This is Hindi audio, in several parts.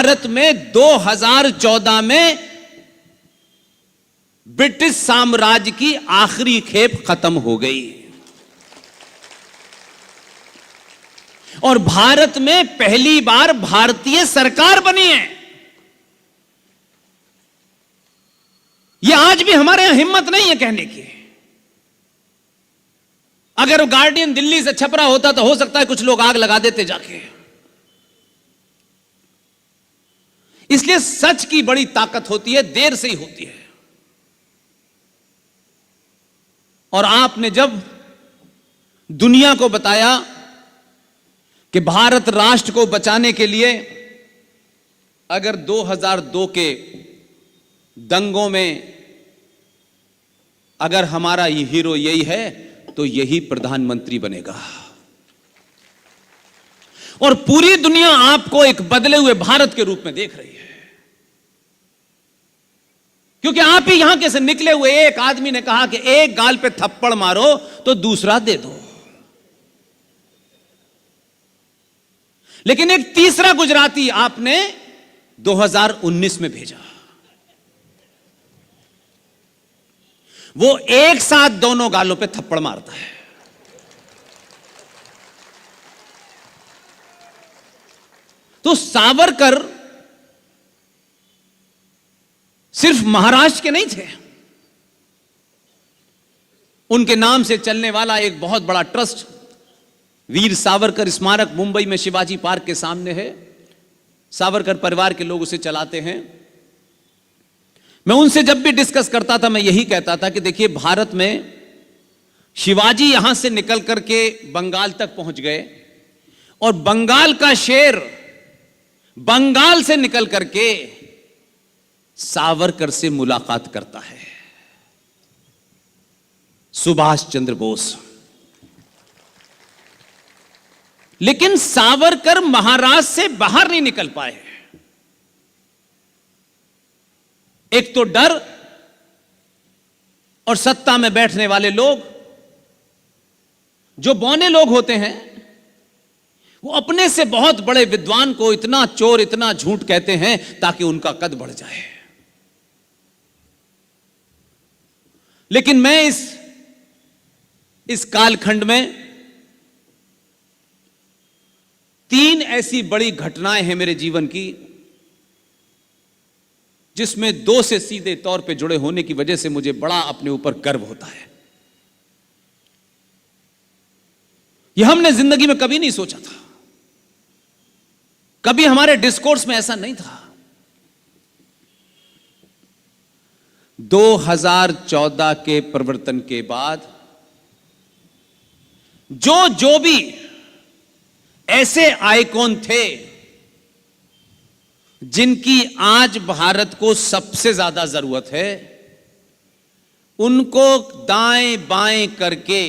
भारत में 2014 में ब्रिटिश साम्राज्य की आखिरी खेप खत्म हो गई और भारत में पहली बार भारतीय सरकार बनी है। यह आज भी हमारे यहां हिम्मत नहीं है कहने की। अगर गार्डियन दिल्ली से छपरा होता तो हो सकता है कुछ लोग आग लगा देते जाके। इसलिए सच की बड़ी ताकत होती है, देर से ही होती है। और आपने जब दुनिया को बताया कि भारत राष्ट्र को बचाने के लिए अगर 2002 के दंगों में अगर हमारा ये हीरो यही है तो यही प्रधानमंत्री बनेगा और पूरी दुनिया आपको एक बदले हुए भारत के रूप में देख रही है, क्योंकि आप ही यहां के से निकले हुए एक आदमी ने कहा कि एक गाल पे थप्पड़ मारो तो दूसरा दे दो। लेकिन एक तीसरा गुजराती आपने 2019 में भेजा। वो एक साथ दोनों गालों पे थप्पड़ मारता है। तो सावरकर सिर्फ महाराष्ट्र के नहीं थे। उनके नाम से चलने वाला एक बहुत बड़ा ट्रस्ट वीर सावरकर स्मारक मुंबई में शिवाजी पार्क के सामने है। सावरकर परिवार के लोग उसे चलाते हैं। मैं उनसे जब भी डिस्कस करता था मैं यही कहता था कि देखिए, भारत में शिवाजी यहां से निकल करके बंगाल तक पहुंच गए और बंगाल का शेर बंगाल से निकल करके सावरकर से मुलाकात करता है। सुभाष चंद्र बोस। लेकिन सावरकर महाराष्ट्र से बाहर नहीं निकल पाए। एक तो डर और सत्ता में बैठने वाले लोग, जो बौने लोग होते हैं, वो अपने से बहुत बड़े विद्वान को इतना चोर इतना झूठ कहते हैं ताकि उनका कद बढ़ जाए। लेकिन मैं इस कालखंड में 3 ऐसी बड़ी घटनाएं हैं मेरे जीवन की जिसमें 2 से सीधे तौर पे जुड़े होने की वजह से मुझे बड़ा अपने ऊपर गर्व होता है। यह हमने जिंदगी में कभी नहीं सोचा था, कभी हमारे डिस्कोर्स में ऐसा नहीं था। 2014 के परिवर्तन के बाद जो भी ऐसे आइकॉन थे जिनकी आज भारत को सबसे ज्यादा जरूरत है, उनको दाएं बाएं करके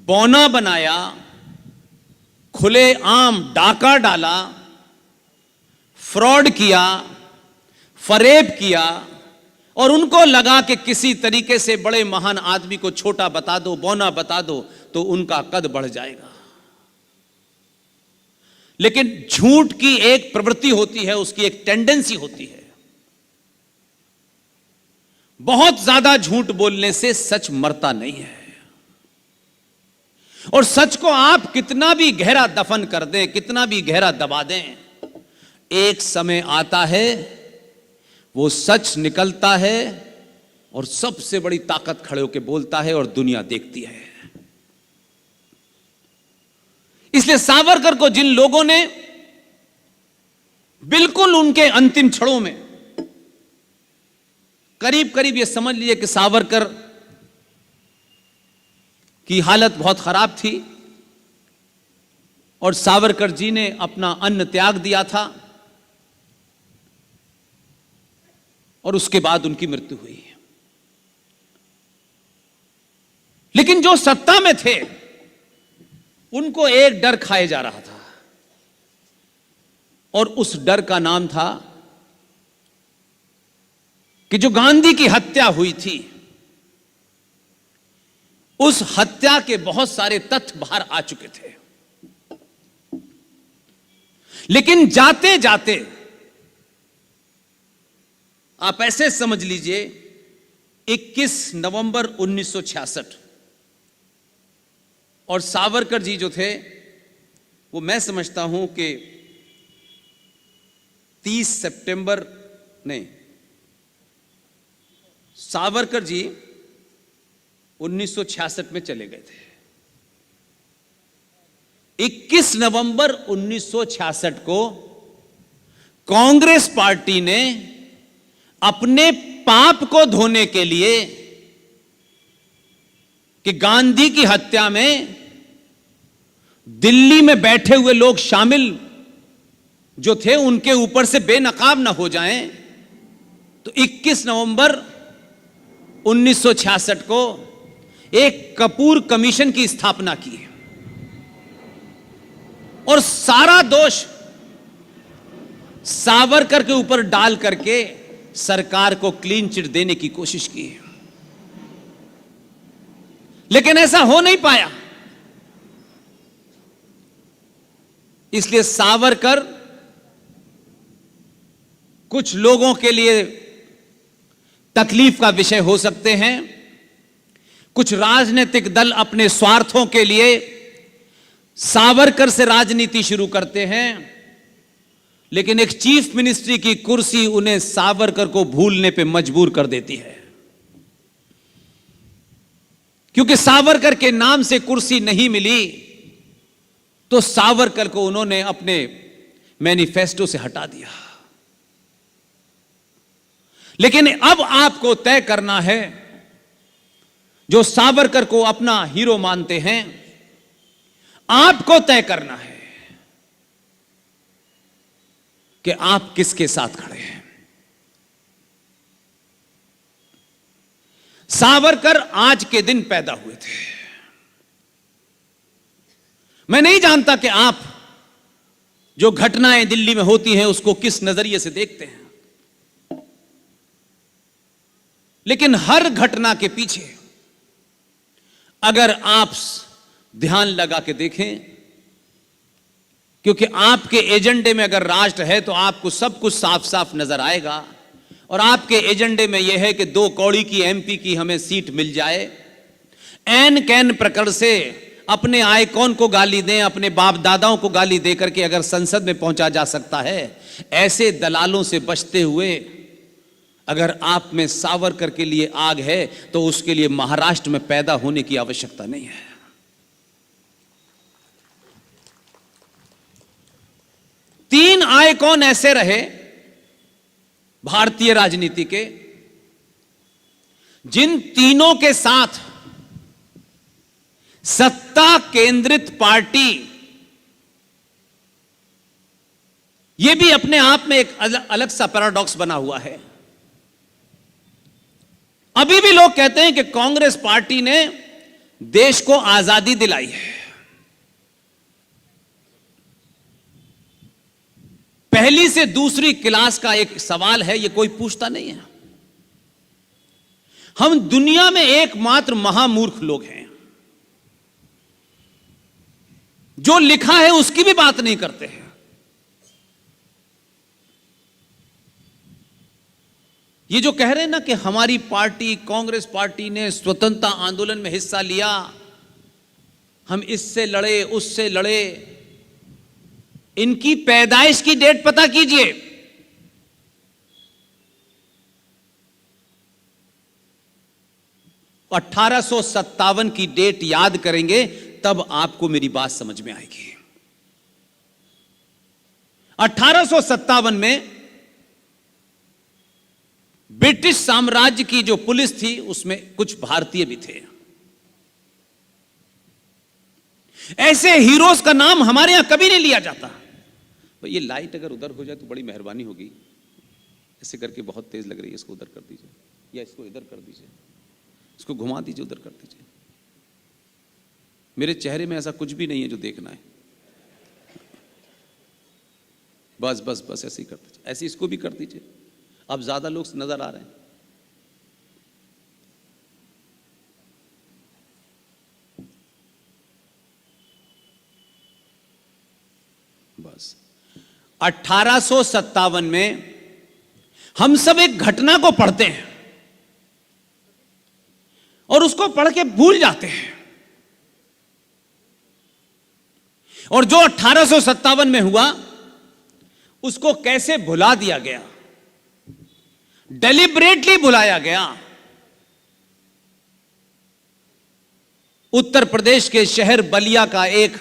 बौना बनाया, खुलेआम डाका डाला, फ्रॉड किया, फरेब किया और उनको लगा कि किसी तरीके से बड़े महान आदमी को छोटा बता दो, बौना बता दो तो उनका कद बढ़ जाएगा। लेकिन झूठ की एक प्रवृत्ति होती है, उसकी एक टेंडेंसी होती है। बहुत ज्यादा झूठ बोलने से सच मरता नहीं है और सच को आप कितना भी गहरा दफन कर दें, कितना भी गहरा दबा दें, एक समय आता है वो सच निकलता है और सबसे बड़ी ताकत खड़े होकर बोलता है और दुनिया देखती है। इसलिए सावरकर को जिन लोगों ने बिल्कुल उनके अंतिम क्षणों में, करीब करीब ये समझ लीजिए कि सावरकर की हालत बहुत खराब थी और सावरकर जी ने अपना अन्न त्याग दिया था और उसके बाद उनकी मृत्यु हुई। लेकिन जो सत्ता में थे उनको एक डर खाए जा रहा था और उस डर का नाम था कि जो गांधी की हत्या हुई थी, उस हत्या के बहुत सारे तथ्य बाहर आ चुके थे। लेकिन जाते जाते आप ऐसे समझ लीजिए 21 नवंबर 1966। और सावरकर जी जो थे वो मैं समझता हूं कि 30 सितंबर नहीं, सावरकर जी 1966 में चले गए थे। 21 नवंबर 1966 को कांग्रेस पार्टी ने अपने पाप को धोने के लिए कि गांधी की हत्या में दिल्ली में बैठे हुए लोग शामिल जो थे उनके ऊपर से बेनकाब ना हो जाएं, तो 21 नवंबर 1966 को एक कपूर कमीशन की स्थापना की और सारा दोष सावरकर के ऊपर डाल करके सरकार को क्लीन चिट देने की कोशिश की। लेकिन ऐसा हो नहीं पाया, इसलिए सावरकर कुछ लोगों के लिए तकलीफ का विषय हो सकते हैं। कुछ राजनीतिक दल अपने स्वार्थों के लिए सावरकर से राजनीति शुरू करते हैं, लेकिन एक चीफ मिनिस्ट्री की कुर्सी उन्हें सावरकर को भूलने पे मजबूर कर देती है, क्योंकि सावरकर के नाम से कुर्सी नहीं मिली तो सावरकर को उन्होंने अपने मैनिफेस्टो से हटा दिया। लेकिन अब आपको तय करना है, जो सावरकर को अपना हीरो मानते हैं, आपको तय करना है कि आप किसके साथ खड़े हैं। सावरकर आज के दिन पैदा हुए थे। मैं नहीं जानता कि आप जो घटनाएं दिल्ली में होती हैं उसको किस नजरिए से देखते हैं, लेकिन हर घटना के पीछे अगर आप ध्यान लगा के देखें, क्योंकि आपके एजेंडे में अगर राष्ट्र है तो आपको सब कुछ साफ साफ नजर आएगा, और आपके एजेंडे में यह है कि 2 कौड़ी की एमपी की हमें सीट मिल जाए। एन कैन प्रकार से अपने आइकॉन को गाली दें, अपने बाप दादाओं को गाली देकर के अगर संसद में पहुंचा जा सकता है, ऐसे दलालों से बचते हुए अगर आप में सावरकर के लिए आग है तो उसके लिए महाराष्ट्र में पैदा होने की आवश्यकता नहीं है। तीन आइकॉन ऐसे रहे भारतीय राजनीति के, जिन तीनों के साथ सत्ता केंद्रित पार्टी, यह भी अपने आप में एक अलग सा पैराडॉक्स बना हुआ है। अभी भी लोग कहते हैं कि कांग्रेस पार्टी ने देश को आजादी दिलाई है। पहली से दूसरी क्लास का एक सवाल है, यह कोई पूछता नहीं है। हम दुनिया में एकमात्र महामूर्ख लोग हैं जो लिखा है उसकी भी बात नहीं करते हैं। ये जो कह रहे हैं ना कि हमारी पार्टी कांग्रेस पार्टी ने स्वतंत्रता आंदोलन में हिस्सा लिया, हम इससे लड़े उससे लड़े, इनकी पैदाइश की डेट पता कीजिए। और 1857 की डेट याद करेंगे तब आपको मेरी बात समझ में आएगी। 1857 में ब्रिटिश साम्राज्य की जो पुलिस थी उसमें कुछ भारतीय भी थे। ऐसे हीरोज का नाम हमारे यहां कभी नहीं लिया जाता। तो ये लाइट अगर उधर हो जाए तो बड़ी मेहरबानी होगी। ऐसे करके बहुत तेज लग रही है, इसको उधर कर दीजिए या इसको इधर कर दीजिए, इसको घुमा दीजिए, उधर कर दीजिए। मेरे चेहरे में ऐसा कुछ भी नहीं है जो देखना है। बस बस बस ऐसे ही कर दीजिए, ऐसे इसको भी कर दीजिए। अब ज्यादा लोग नजर आ रहे हैं। बस 1857 में हम सब एक घटना को पढ़ते हैं और उसको पढ़ के भूल जाते हैं, और जो 1857 में हुआ उसको कैसे भुला दिया गया, डेलिबरेटली भुलाया गया। उत्तर प्रदेश के शहर बलिया का एक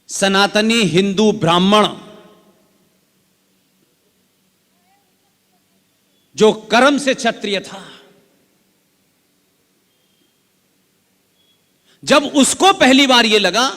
सनातनी हिंदू ब्राह्मण जो कर्म से क्षत्रिय था, जब उसको पहली बार यह लगा